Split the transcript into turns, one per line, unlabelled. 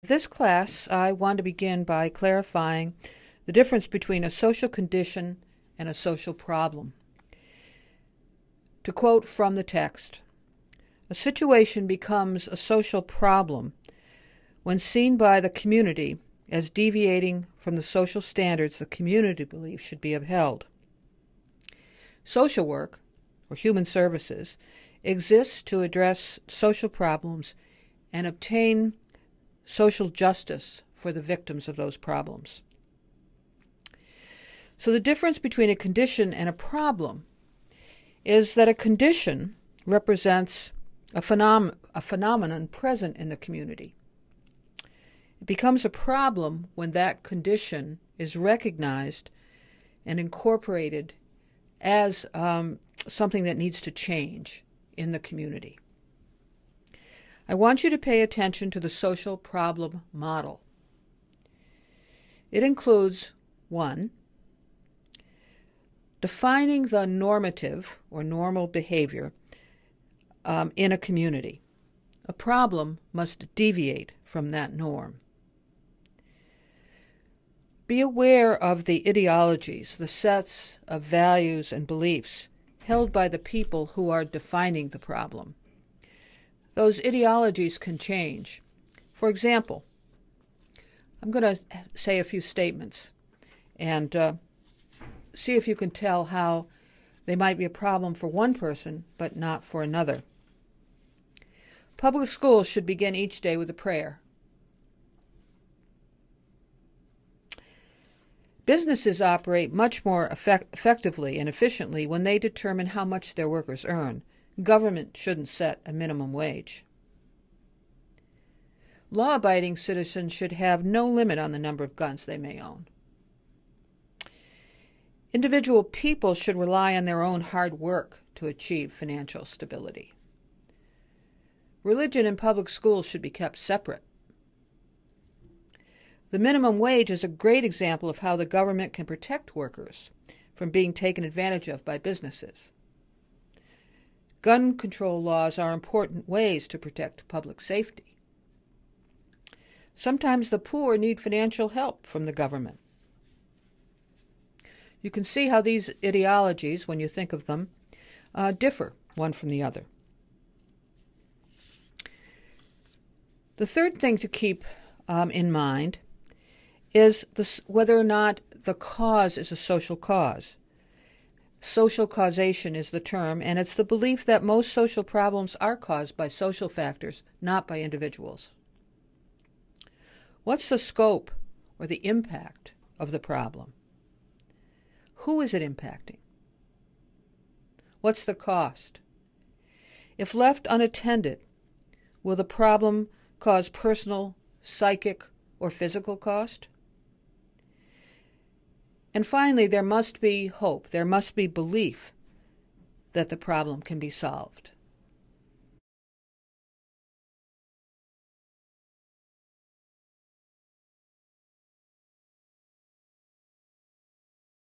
this class, I want to begin by clarifying the difference between a social condition and a social problem. To quote from the text, a situation becomes a social problem when seen by the community as deviating from the social standards the community believes should be upheld. Social work, or human services, exists to address social problems and obtain social justice for the victims of those problems. So the difference between a condition and a problem is that a condition represents a phenomenon present in the community. It becomes a problem when that condition is recognized and incorporated as something that needs to change in the community. I want you to pay attention to the social problem model. It includes 1, defining the normative or normal behavior in a community. A problem must deviate from that norm. Be aware of the ideologies, the sets of values and beliefs held by the people who are defining the problem. Those ideologies can change. For example, I'm going to say a few statements and see if you can tell how they might be a problem for one person but not for another. Public schools should begin each day with a prayer. Businesses operate much more effectively and efficiently when they determine how much their workers earn. Government shouldn't set a minimum wage. Law-abiding citizens should have no limit on the number of guns they may own. Individual people should rely on their own hard work to achieve financial stability. Religion and public schools should be kept separate. The minimum wage is a great example of how the government can protect workers from being taken advantage of by businesses. Gun control laws are important ways to protect public safety. Sometimes the poor need financial help from the government. You can see how these ideologies, when you think of them, differ one from the other. The third thing to keep in mind is whether or not the cause is a social cause. Social causation is the term, and it's the belief that most social problems are caused by social factors, not by individuals. What's the scope or the impact of the problem? Who is it impacting? What's the cost? If left unattended, will the problem cause personal, psychic, or physical cost? And finally, there must be hope. There must be belief that the problem can be solved.